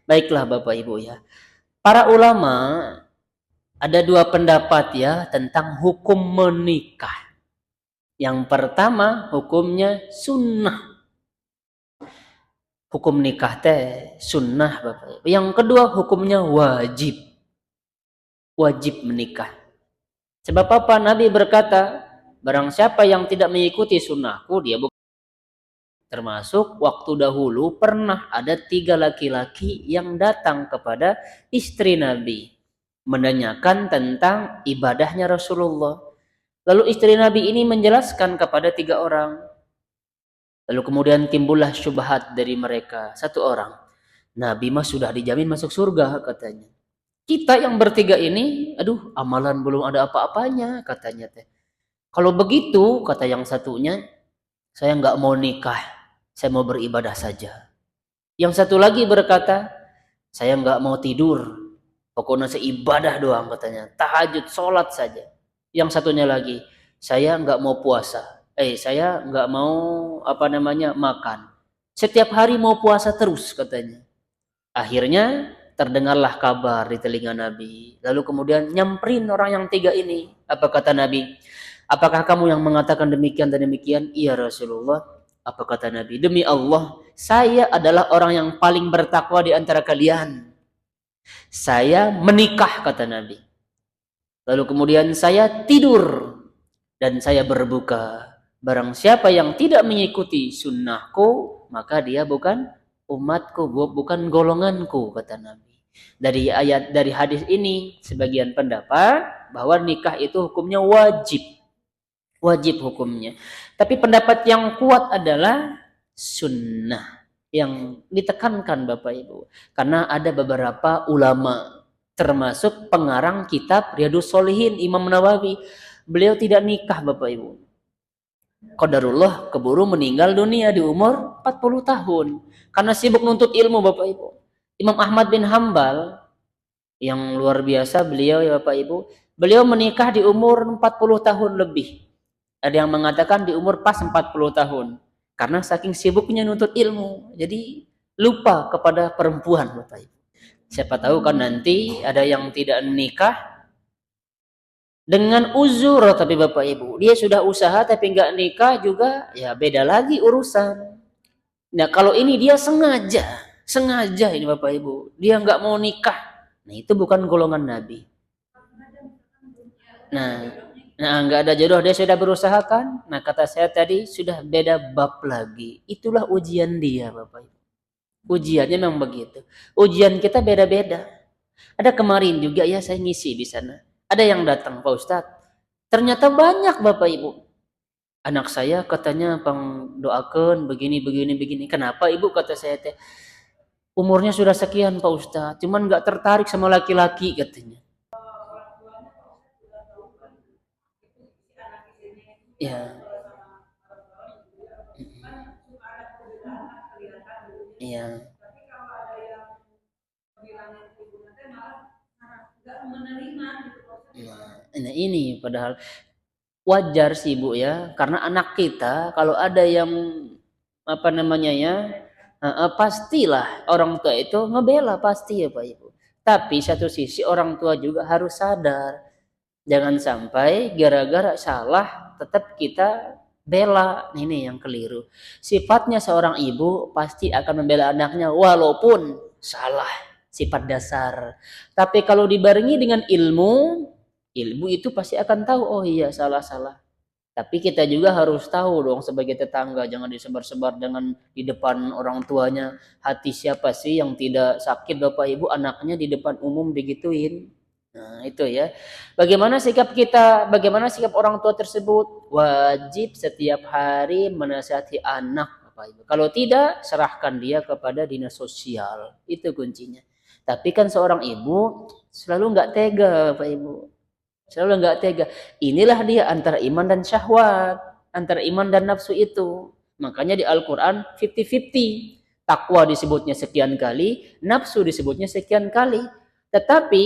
Baiklah Bapak Ibu ya. Para ulama ada dua pendapat ya tentang hukum menikah. Yang pertama hukumnya sunnah. Hukum nikah teh sunnah Bapak Ibu. Yang kedua hukumnya wajib. Wajib menikah. Sebab apa? Nabi berkata, barang siapa yang tidak mengikuti sunnahku, dia bukan. Termasuk waktu dahulu pernah ada 3 laki-laki yang datang kepada istri Nabi menanyakan tentang ibadahnya Rasulullah. Lalu istri Nabi ini menjelaskan kepada 3 orang. Lalu kemudian timbullah syubhat dari mereka. 1 orang, Nabi mah sudah dijamin masuk surga katanya. Kita yang bertiga ini, aduh amalan belum ada apa-apanya katanya teh. Kalau begitu, kata yang satunya, saya nggak mau nikah, saya mau beribadah saja. Yang satu lagi berkata, saya nggak mau tidur, pokoknya saya ibadah doang katanya, tahajud, sholat saja. Yang satunya lagi, saya nggak mau puasa, saya nggak mau makan. Setiap hari mau puasa terus katanya. Akhirnya terdengarlah kabar di telinga Nabi. Lalu kemudian nyamperin orang yang 3 ini. Apa kata Nabi? Apakah kamu yang mengatakan demikian dan demikian? Iya Rasulullah. Apa kata Nabi? Demi Allah, saya adalah orang yang paling bertakwa di antara kalian. Saya menikah kata Nabi. Lalu kemudian saya tidur dan saya berbuka. Barang siapa yang tidak mengikuti sunnahku, maka dia bukan umatku, bukan golonganku kata Nabi. Dari hadis ini sebagian pendapat bahwa nikah itu hukumnya wajib. Wajib hukumnya. Tapi pendapat yang kuat adalah sunnah yang ditekankan Bapak Ibu. Karena ada beberapa ulama termasuk pengarang kitab Riyadhus Shalihin Imam Nawawi. Beliau tidak nikah Bapak Ibu. Qadarullah keburu meninggal dunia di umur 40 tahun. Karena sibuk nuntut ilmu Bapak Ibu. Imam Ahmad bin Hambal yang luar biasa beliau ya Bapak Ibu. Beliau menikah di umur 40 tahun lebih. Ada yang mengatakan di umur pas 40 tahun. Karena saking sibuknya nuntut ilmu. Jadi lupa kepada perempuan Bapak Ibu. Siapa tahu kan nanti ada yang tidak nikah dengan uzur tapi Bapak Ibu. Dia sudah usaha tapi nggak nikah juga ya beda lagi urusan. Nah kalau ini dia sengaja ini Bapak Ibu. Dia nggak mau nikah. Nah itu bukan golongan Nabi. Nah, nggak ada jodoh, dia sudah berusaha kan? Nah, kata saya tadi sudah beda bab lagi. Itulah ujian dia, Bapak Ibu. Ujiannya memang begitu. Ujian kita beda-beda. Ada kemarin juga ya saya ngisi di sana. Ada yang datang, Pak Ustadz. Ternyata banyak Bapak Ibu. Anak saya katanya Bang doakan begini. Kenapa Ibu kata saya teh? Umurnya sudah sekian Pak Ustadz, cuman nggak tertarik sama laki-laki katanya. Ya, iya. Nah, ini padahal wajar sih Bu ya, karena anak kita kalau ada yang pastilah orang tua itu ngebela pasti ya Pak Ibu. Tapi satu sisi orang tua juga harus sadar, jangan sampai gara-gara salah tetap kita bela. Ini yang keliru. Sifatnya seorang ibu pasti akan membela anaknya walaupun salah, sifat dasar. Tapi kalau dibarengi dengan ilmu itu pasti akan tahu, oh iya salah. Tapi kita juga harus tahu dong sebagai tetangga, jangan disebar-sebar dengan di depan orang tuanya. Hati siapa sih yang tidak sakit Bapak Ibu anaknya di depan umum digituin. Nah, itu ya. Bagaimana sikap kita, bagaimana sikap orang tua tersebut? Wajib setiap hari menasihati anak Bapak Ibu. Kalau tidak, serahkan dia kepada dinas sosial. Itu kuncinya. Tapi kan seorang ibu selalu nggak tega Bapak Ibu. Selalu nggak tega. Inilah dia antara iman dan syahwat, antara iman dan nafsu itu. Makanya di Al-Quran 50-50. Takwa disebutnya sekian kali, nafsu disebutnya sekian kali. Tetapi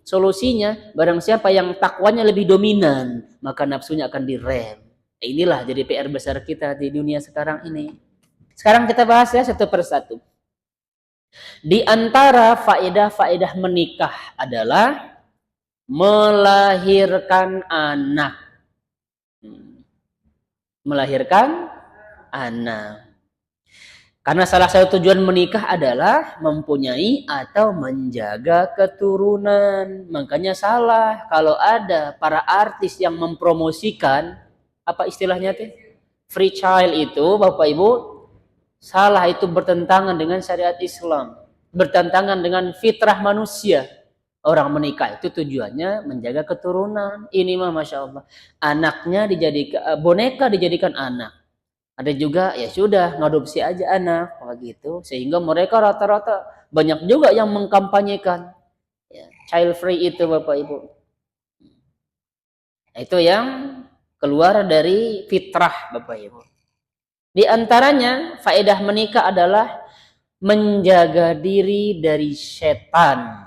solusinya, barang siapa yang takwanya lebih dominan, maka nafsunya akan direm. Inilah jadi PR besar kita di dunia sekarang ini. Sekarang kita bahas ya satu persatu. Di antara faedah-faedah menikah adalah melahirkan anak. Melahirkan anak. Karena salah satu tujuan menikah adalah mempunyai atau menjaga keturunan. Makanya salah kalau ada para artis yang mempromosikan, apa istilahnya tuh? Free child itu, Bapak Ibu, salah, itu bertentangan dengan syariat Islam. Bertentangan dengan fitrah manusia. Orang menikah itu tujuannya menjaga keturunan. Ini mah Masya Allah. Anaknya dijadikan, boneka dijadikan anak. Ada juga ya sudah ngadopsi aja anak begitu, sehingga mereka rata-rata banyak juga yang mengkampanyekan ya, child free itu Bapak Ibu. Itu yang keluar dari fitrah Bapak Ibu. Di antaranya faedah menikah adalah menjaga diri dari setan.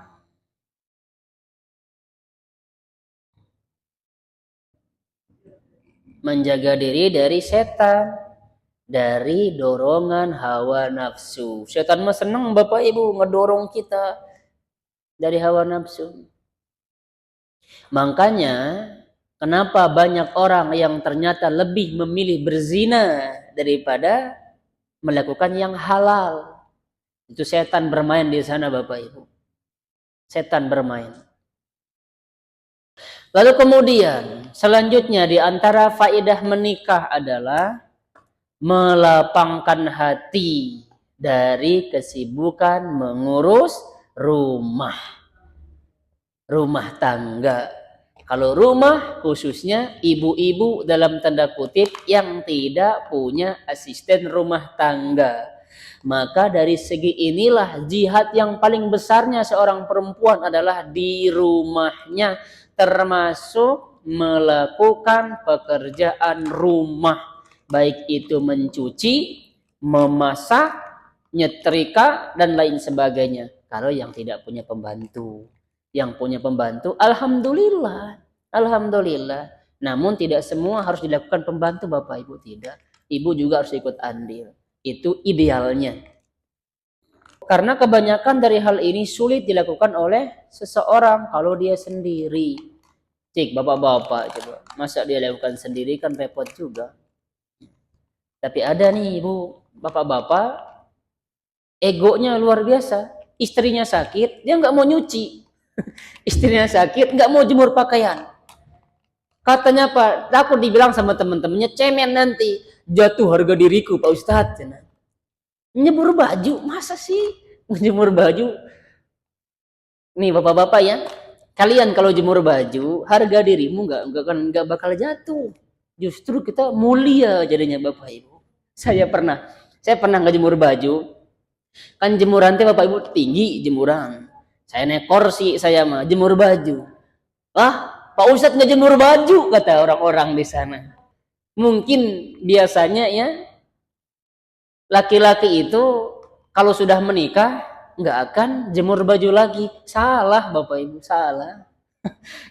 Menjaga diri dari setan. Dari dorongan hawa nafsu. Setan mah seneng Bapak Ibu ngedorong kita dari hawa nafsu. Makanya kenapa banyak orang yang ternyata lebih memilih berzina daripada melakukan yang halal. Itu setan bermain di sana Bapak Ibu. Setan bermain. Lalu kemudian selanjutnya di antara faedah menikah adalah melapangkan hati dari kesibukan mengurus rumah tangga. Kalau rumah khususnya ibu-ibu dalam tanda kutip yang tidak punya asisten rumah tangga. Maka dari segi inilah jihad yang paling besarnya seorang perempuan adalah di rumahnya, termasuk melakukan pekerjaan rumah. Baik itu mencuci, memasak, nyetrika, dan lain sebagainya. Kalau yang tidak punya pembantu. Yang punya pembantu, alhamdulillah. Alhamdulillah. Namun tidak semua harus dilakukan pembantu Bapak Ibu, tidak. Ibu juga harus ikut andil. Itu idealnya. Karena kebanyakan dari hal ini sulit dilakukan oleh seseorang kalau dia sendiri. Cik, bapak-bapak coba. Masa dia lakukan sendiri kan repot juga. Tapi ada nih ibu, bapak-bapak, egonya luar biasa. Istrinya sakit, dia nggak mau nyuci. Istrinya sakit, nggak mau jemur pakaian. Katanya Pak, takut dibilang sama teman-temannya, cemen nanti. Jatuh harga diriku Pak Ustadz. Nyemur baju, masa sih? Jemur baju. Nih bapak-bapak ya, kalian kalau jemur baju, harga dirimu nggak bakal jatuh. Justru kita mulia jadinya Bapak Ibu. Saya pernah ngejemur baju. Kan jemuran teh Bapak Ibu tinggi jemuran. Saya nekor sih saya mah jemur baju. Pak Ustadz ngejemur baju kata orang-orang di sana. Mungkin biasanya ya laki-laki itu kalau sudah menikah nggak akan jemur baju lagi. Salah Bapak Ibu, salah.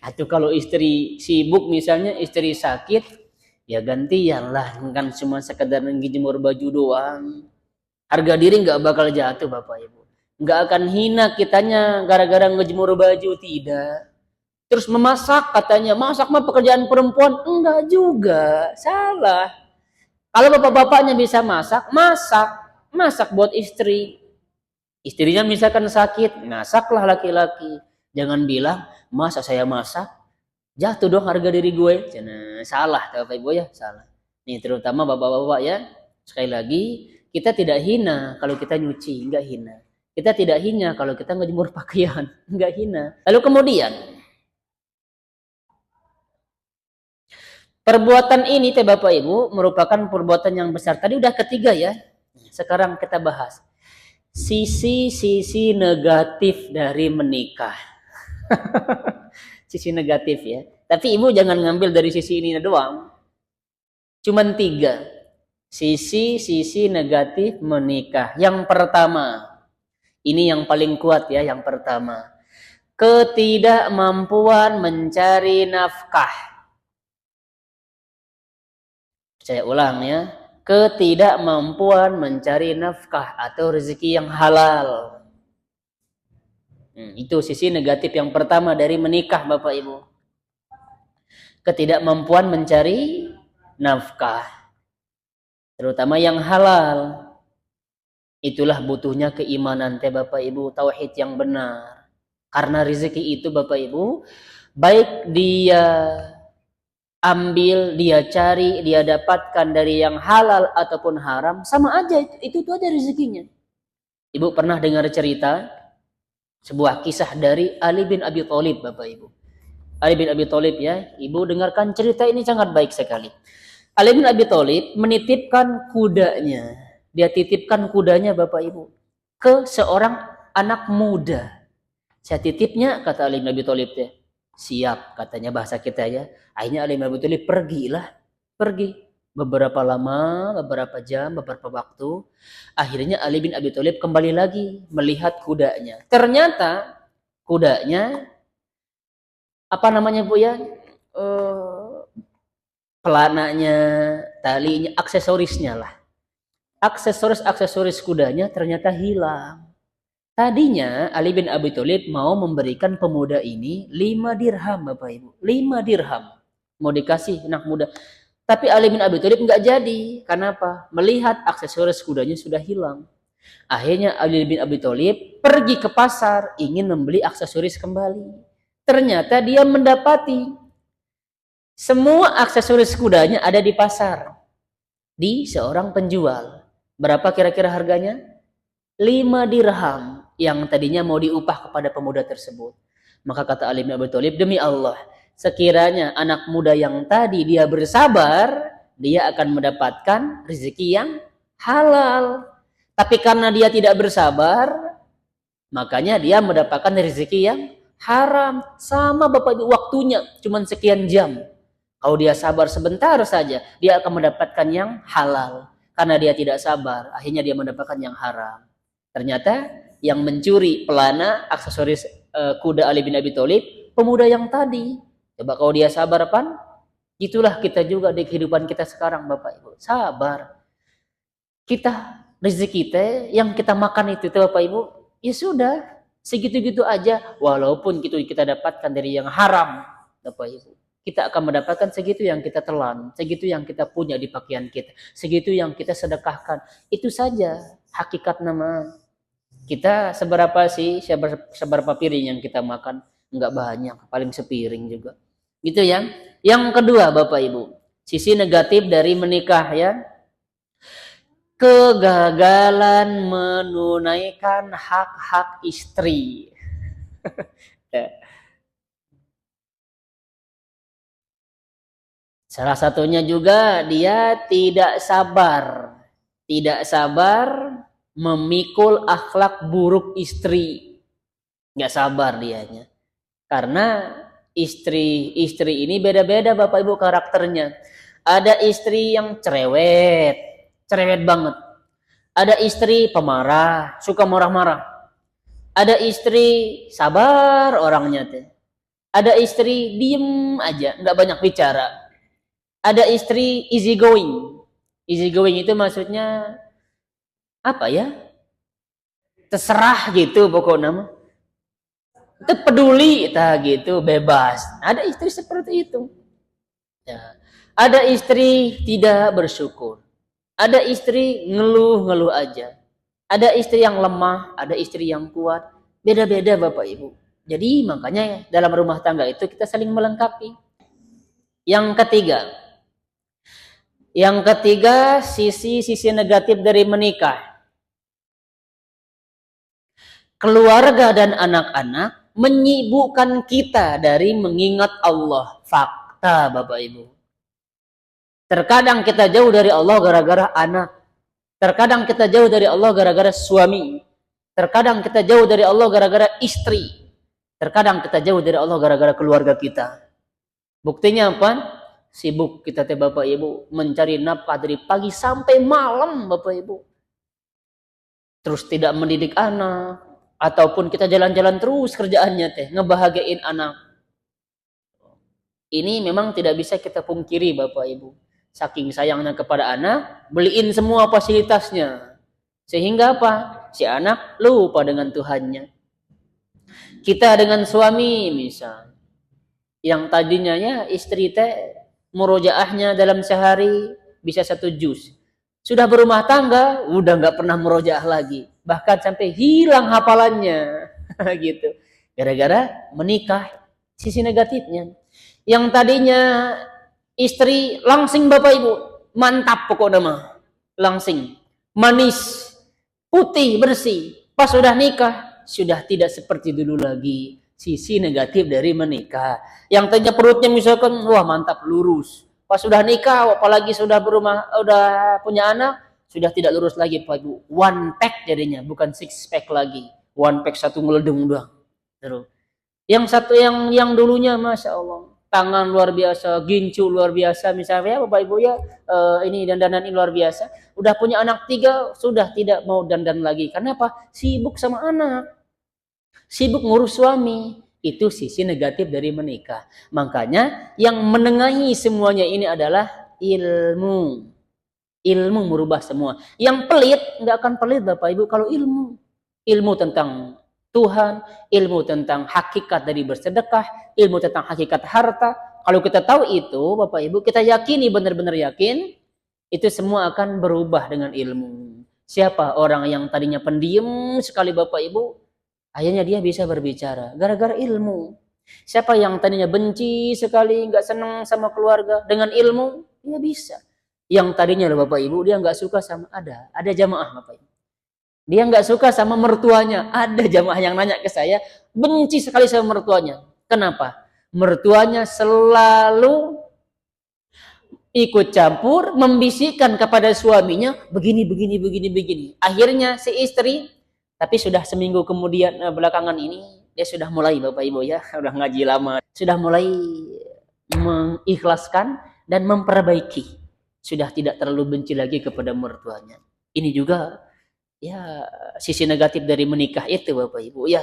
Atau kalau istri sibuk misalnya, istri sakit, ya gantian lah, kan cuma sekedar ngejemur baju doang. Harga diri nggak bakal jatuh Bapak Ibu. Nggak akan hina kitanya gara-gara ngejemur baju, tidak. Terus memasak katanya, masak mah pekerjaan perempuan, enggak juga, salah. Kalau bapak-bapaknya bisa masak, masak buat istri. Istrinya misalkan sakit, masaklah laki-laki. Jangan bilang, masa saya masak, jatuh dong harga diri gue. Salah Bapak Ibu ya, salah. Nih terutama bapak-bapak ya, sekali lagi kita tidak hina kalau kita nyuci, enggak hina. Kita tidak hina kalau kita ngejemur pakaian, enggak hina. Lalu kemudian perbuatan ini teh Bapak Ibu merupakan perbuatan yang besar. Tadi udah ketiga ya. Sekarang kita bahas sisi-sisi negatif dari menikah. Sisi negatif ya. Tapi ibu jangan ngambil dari sisi ini doang. Cuman 3. Sisi-sisi negatif menikah. Yang pertama, ini yang paling kuat ya, yang pertama. Ketidakmampuan mencari nafkah. Saya ulang ya. Ketidakmampuan mencari nafkah atau rezeki yang halal. Itu sisi negatif yang pertama dari menikah, Bapak Ibu. Ketidakmampuan mencari nafkah, terutama yang halal. Itulah butuhnya keimanan teh Bapak Ibu, tauhid yang benar. Karena rezeki itu Bapak Ibu, baik dia ambil, dia cari, dia dapatkan dari yang halal ataupun haram, sama aja, itu aja rezekinya. Ibu pernah dengar cerita sebuah kisah dari Ali bin Abi Thalib, Bapak Ibu. Ali bin Abi Thalib ya, Ibu dengarkan cerita ini sangat baik sekali. Ali bin Abi Thalib menitipkan kudanya. Dia titipkan kudanya Bapak Ibu ke seorang anak muda. Saya titipnya, kata Ali bin Abi Thalib teh. Siap, katanya bahasa kita ya. Akhirnya Ali bin Abi Thalib pergi. Beberapa lama, beberapa jam, beberapa waktu. Akhirnya Ali bin Abi Thalib kembali lagi melihat kudanya. Ternyata kudanya, apa namanya Bu ya? Pelananya, talinya, aksesorisnya lah. Aksesoris kudanya ternyata hilang. Tadinya Ali bin Abi Thalib mau memberikan pemuda ini 5 dirham Bapak Ibu. 5 dirham. Mau dikasih anak muda. Tapi Ali bin Abi Thalib nggak jadi. Kenapa? Melihat aksesoris kudanya sudah hilang. Akhirnya Ali bin Abi Thalib pergi ke pasar ingin membeli aksesoris kembali. Ternyata dia mendapati semua aksesoris kudanya ada di pasar. Di seorang penjual. Berapa kira-kira harganya? 5 dirham yang tadinya mau diupah kepada pemuda tersebut. Maka kata Ali bin Abi Thalib, demi Allah, sekiranya anak muda yang tadi dia bersabar, dia akan mendapatkan rezeki yang halal. Tapi karena dia tidak bersabar, makanya dia mendapatkan rezeki yang haram. Sama Bapak Ibu, waktunya cuma sekian jam. Kalau dia sabar sebentar saja, dia akan mendapatkan yang halal. Karena dia tidak sabar, akhirnya dia mendapatkan yang haram. Ternyata yang mencuri pelana aksesoris kuda Ali bin Abi Thalib, pemuda yang tadi. Coba kalau dia sabar, pan? Itulah kita juga di kehidupan kita sekarang, Bapak Ibu. Sabar. Kita rezeki kita yang kita makan itu Bapak Ibu, ya sudah, segitu-gitu aja. Walaupun kita dapatkan dari yang haram, Bapak Ibu. Kita akan mendapatkan segitu yang kita telan, segitu yang kita punya di pakaian kita, segitu yang kita sedekahkan. Itu saja hakikat nama. Kita seberapa sih, seberapa piring yang kita makan? Enggak banyak, paling sepiring juga. Gitu ya. Yang kedua Bapak Ibu, sisi negatif dari menikah ya. Kegagalan menunaikan hak-hak istri. Salah satunya juga dia tidak sabar memikul akhlak buruk istri. Nggak sabar dianya. Karena istri ini beda-beda Bapak Ibu karakternya. Ada istri yang cerewet banget. Ada istri pemarah, suka marah-marah. Ada istri sabar orangnya teh. Ada istri diem aja, nggak banyak bicara. Ada istri easy going. Easy going itu maksudnya apa ya? Terserah gitu pokoknya mah. Itu peduli gitu, bebas. Ada istri seperti itu. Ya. Ada istri tidak bersyukur. Ada istri ngeluh aja. Ada istri yang lemah, ada istri yang kuat. Beda-beda Bapak Ibu. Jadi makanya dalam rumah tangga itu kita saling melengkapi. Yang ketiga, sisi negatif dari menikah. Keluarga dan anak-anak menyibukkan kita dari mengingat Allah. Fakta Bapak Ibu. Terkadang kita jauh dari Allah gara-gara anak. Terkadang kita jauh dari Allah gara-gara suami. Terkadang kita jauh dari Allah gara-gara istri. Terkadang kita jauh dari Allah gara-gara keluarga kita. Buktinya apa? Sibuk kita Bapak Ibu mencari nafkah dari pagi sampai malam Bapak Ibu. Terus tidak mendidik anak. Ataupun kita jalan-jalan terus kerjaannya ngebahagiain anak. Ini memang tidak bisa kita pungkiri Bapak Ibu. Saking sayangnya kepada anak, beliin semua fasilitasnya. Sehingga apa? Si anak lupa dengan Tuhannya. Kita dengan suami misal, yang tadinya ya istri teh murojaahnya dalam sehari bisa 1 juz. Sudah berumah tangga, udah nggak pernah murojaah lagi. Bahkan sampai hilang hafalannya. Gitu. Gara-gara menikah, sisi negatifnya. Yang tadinya istri langsing Bapak Ibu, mantap pokoknya mah. Langsing, manis, putih, bersih. Pas sudah nikah, sudah tidak seperti dulu lagi. Sisi negatif dari menikah. Yang tadinya perutnya misalkan, wah mantap, lurus. Pas sudah nikah, apalagi sudah berumah, udah punya anak, sudah tidak lurus lagi Pak Ibu. One pack jadinya, bukan six pack lagi. One pack satu meledung doang. Terus. Yang satu yang dulunya Masya Allah. Tangan luar biasa, gincu luar biasa. Misalnya Bapak Ibu ya, ini dandanan ini luar biasa. Udah punya anak 3, sudah tidak mau dandan lagi. Kenapa? Sibuk sama anak. Sibuk ngurus suami. Itu sisi negatif dari menikah. Makanya yang menengahi semuanya ini adalah ilmu. Ilmu merubah semua. Yang pelit, nggak akan pelit Bapak Ibu kalau ilmu. Ilmu tentang Tuhan, ilmu tentang hakikat dari bersedekah, ilmu tentang hakikat harta. Kalau kita tahu itu, Bapak Ibu, kita yakini, benar-benar yakin, itu semua akan berubah dengan ilmu. Siapa orang yang tadinya pendiam sekali Bapak Ibu, akhirnya dia bisa berbicara, gara-gara ilmu. Siapa yang tadinya benci sekali, nggak senang sama keluarga, dengan ilmu, dia bisa. Yang tadinya Bapak Ibu, dia nggak suka sama, ada jamaah Bapak Ibu. Dia nggak suka sama mertuanya. Ada jamaah yang nanya ke saya, benci sekali sama mertuanya. Kenapa? Mertuanya selalu ikut campur, membisikkan kepada suaminya, begini, begini, begini, begini. Akhirnya si istri, tapi sudah seminggu kemudian belakangan ini, dia sudah mulai Bapak Ibu ya, sudah ngaji lama, sudah mulai mengikhlaskan dan memperbaiki. Sudah tidak terlalu benci lagi kepada mertuanya. Ini juga ya sisi negatif dari menikah itu Bapak Ibu ya,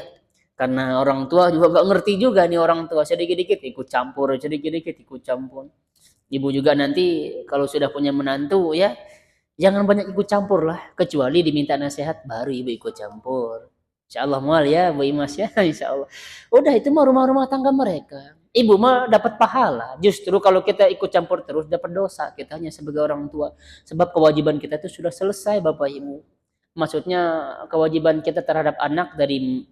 karena orang tua juga nggak ngerti juga nih, orang tua sedikit-dikit ikut campur, sedikit-dikit ikut campur. Ibu juga nanti kalau sudah punya menantu ya, jangan banyak ikut campur lah, kecuali diminta nasihat baru ibu ikut campur. Insya Allah mual ya Bu Imas ya. Insya Allah. Udah itu mah rumah-rumah tangga mereka. Ibu mah dapat pahala. Justru kalau kita ikut campur terus dapat dosa kita hanya sebagai orang tua. Sebab kewajiban kita itu sudah selesai Bapak Ibu. Maksudnya kewajiban kita terhadap anak dari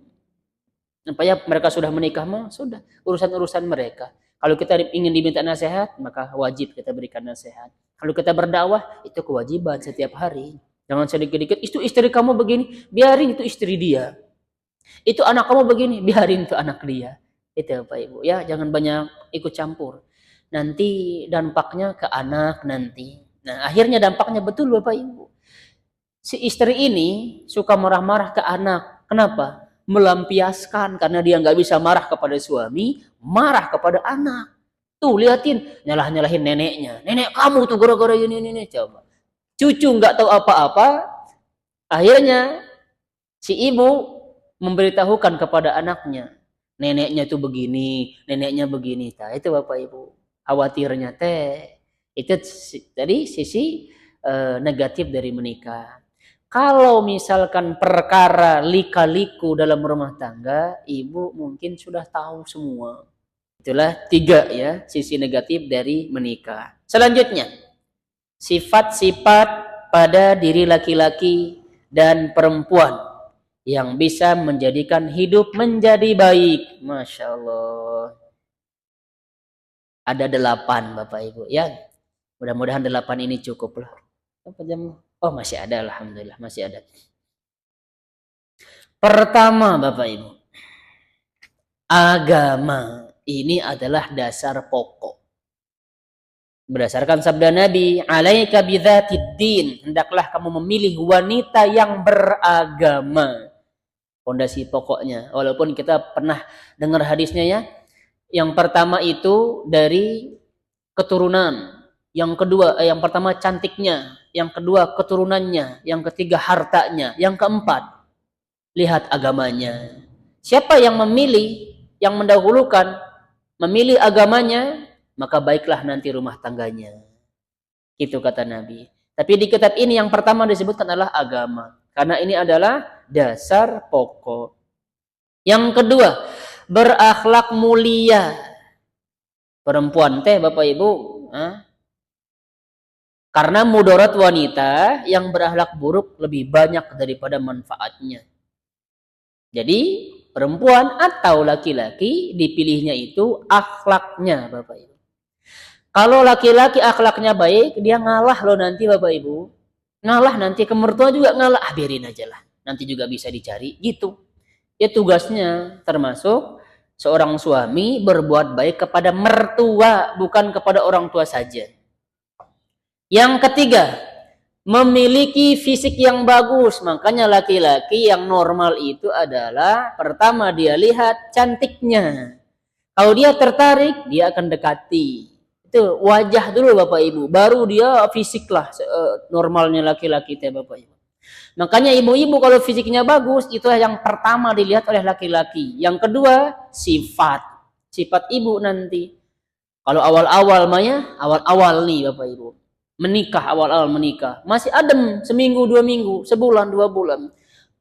apa ya, mereka sudah menikah mah sudah urusan-urusan mereka. Kalau kita ingin diminta nasihat, maka wajib kita berikan nasihat. Kalau kita berdakwah, itu kewajiban setiap hari. Jangan sedikit-dikit, itu istri kamu begini, biarin itu istri dia. Itu anak kamu begini, biarin itu anak dia. Itu Bapak Ibu ya, jangan banyak ikut campur. Nanti dampaknya ke anak nanti. Nah, akhirnya dampaknya betul Bapak Ibu. Si istri ini suka marah-marah ke anak. Kenapa? Melampiaskan, karena dia nggak bisa marah kepada suami, marah kepada anak. Tuh liatin, nyalahin neneknya. Nenek kamu tuh gara-gara ini coba. Cucu nggak tahu apa-apa, akhirnya si ibu memberitahukan kepada anaknya, neneknya tuh begini, neneknya begini. Nah, itu Bapak Ibu. Khawatirnya teh itu tadi sisi negatif dari menikah. Kalau misalkan perkara lika-liku dalam rumah tangga, ibu mungkin sudah tahu semua. Itulah 3 ya, sisi negatif dari menikah. Selanjutnya, sifat-sifat pada diri laki-laki dan perempuan yang bisa menjadikan hidup menjadi baik. Masya Allah. Ada 8 Bapak Ibu ya. Mudah-mudahan 8 ini cukup lah. Apa jam? Oh masih ada, alhamdulillah masih ada. Pertama Bapak Ibu, agama ini adalah dasar pokok. Berdasarkan sabda Nabi, alaika bidzatid din, hendaklah kamu memilih wanita yang beragama. Fondasi pokoknya. Walaupun kita pernah dengar hadisnya ya. Yang pertama itu dari keturunan. Yang pertama cantiknya, yang kedua keturunannya, yang ketiga hartanya, yang keempat lihat agamanya. Siapa yang memilih, yang mendahulukan memilih agamanya, maka baiklah nanti rumah tangganya. Itu kata Nabi. Tapi di kitab ini yang pertama disebutkan adalah agama, karena ini adalah dasar pokok. Yang kedua, berakhlak mulia. Perempuan teh Bapak Ibu, karena mudarat wanita yang berakhlak buruk lebih banyak daripada manfaatnya. Jadi perempuan atau laki-laki dipilihnya itu akhlaknya Bapak Ibu. Kalau laki-laki akhlaknya baik, dia ngalah loh nanti Bapak Ibu. Ngalah nanti ke mertua juga ngalah. Biarin aja lah. Nanti juga bisa dicari gitu. Ya tugasnya termasuk seorang suami berbuat baik kepada mertua, bukan kepada orang tua saja. Yang ketiga, memiliki fisik yang bagus. Makanya laki-laki yang normal itu adalah pertama dia lihat cantiknya. Kalau dia tertarik, dia akan dekati. Itu wajah dulu Bapak Ibu, baru dia fisik lah normalnya laki-laki teh Bapak Ibu. Makanya ibu-ibu kalau fisiknya bagus, itulah yang pertama dilihat oleh laki-laki. Yang kedua, sifat. Sifat ibu nanti. Kalau awal-awal Maya, awal-awal nih Bapak Ibu. Menikah, awal-awal menikah. Masih adem, seminggu, 2 minggu, sebulan, 2 bulan.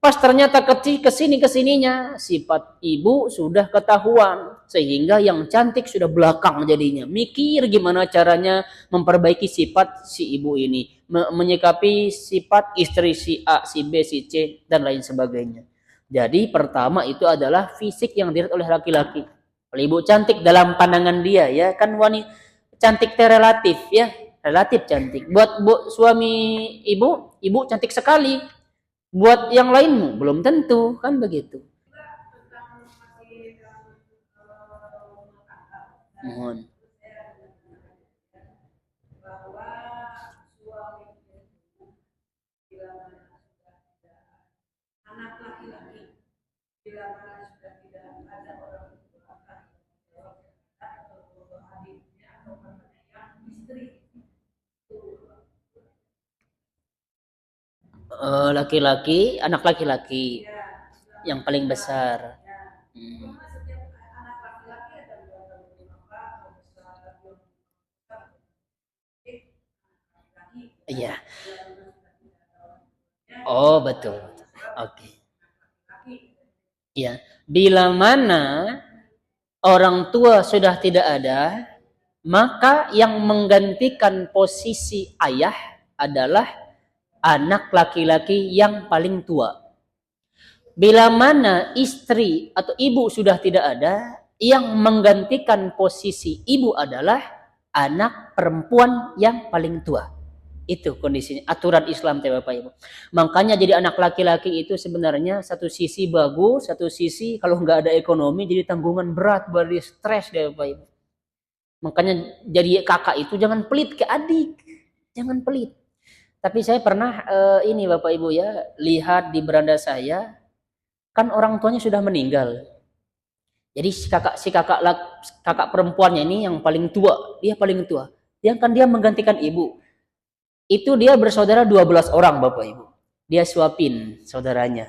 Pas ternyata kesininya, sifat ibu sudah ketahuan. Sehingga yang cantik sudah belakang jadinya. Mikir gimana caranya memperbaiki sifat si ibu ini. Menyikapi sifat istri si A, si B, si C, dan lain sebagainya. Jadi pertama itu adalah fisik yang dilihat oleh laki-laki. Kalau ibu cantik dalam pandangan dia, ya kan wanita cantik teh relatif ya. Relatif cantik. Buat suami ibu cantik sekali. Buat yang lainmu belum tentu, kan begitu. Mohon. Laki-laki, anak laki-laki yang paling besar. Iya. Oh, betul. Oke. Ya, bila mana orang tua sudah tidak ada, maka yang menggantikan posisi ayah adalah anak laki-laki yang paling tua. Bila mana istri atau ibu sudah tidak ada, yang menggantikan posisi ibu adalah anak perempuan yang paling tua. Itu kondisinya, aturan Islam Bapak Ibu. Makanya jadi anak laki-laki itu sebenarnya satu sisi bagus, satu sisi kalau nggak ada ekonomi jadi tanggungan berat, buat dia stres Bapak Ibu. Makanya jadi kakak itu jangan pelit ke adik, jangan pelit. Tapi saya pernah ini Bapak Ibu ya, lihat di beranda saya, kan orang tuanya sudah meninggal. Jadi kakak perempuannya ini yang paling tua, dia paling tua. Dia menggantikan ibu. Itu dia bersaudara 12 orang Bapak Ibu. Dia suapin saudaranya.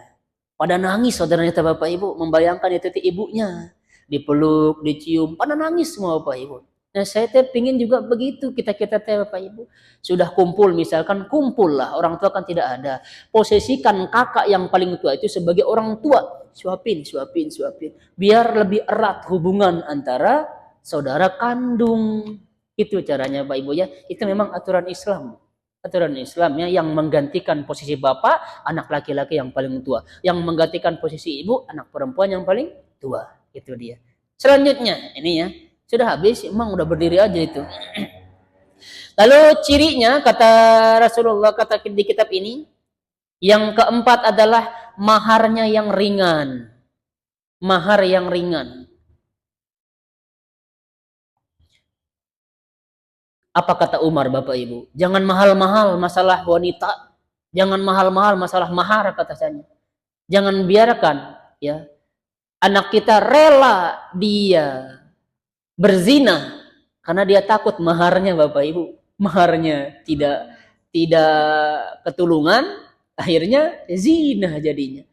Pada nangis saudaranya Bapak Ibu, membayangkan itu ibunya. Dipeluk, dicium, pada nangis semua Bapak Ibu. Nah saya pingin juga begitu kita Bapak Ibu. Sudah kumpul misalkan, kumpul lah, orang tua kan tidak ada. Posisikan kakak yang paling tua itu sebagai orang tua. Suapin. Biar lebih erat hubungan antara saudara kandung. Itu caranya Pak Ibu ya. Itu memang aturan Islam. Aturan Islamnya yang menggantikan posisi bapak, anak laki-laki yang paling tua. Yang menggantikan posisi ibu, anak perempuan yang paling tua. Itu dia. Selanjutnya, ini ya. Sudah habis, emang udah berdiri aja itu. Lalu cirinya, kata Rasulullah, kata di kitab ini, yang keempat adalah maharnya yang ringan. Mahar yang ringan. Apa kata Umar Bapak Ibu? Jangan mahal-mahal masalah wanita. Jangan mahal-mahal masalah mahar kata saya. Jangan biarkan ya anak kita rela dia berzina karena dia takut maharnya Bapak Ibu. Maharnya tidak ketulungan, akhirnya zina jadinya.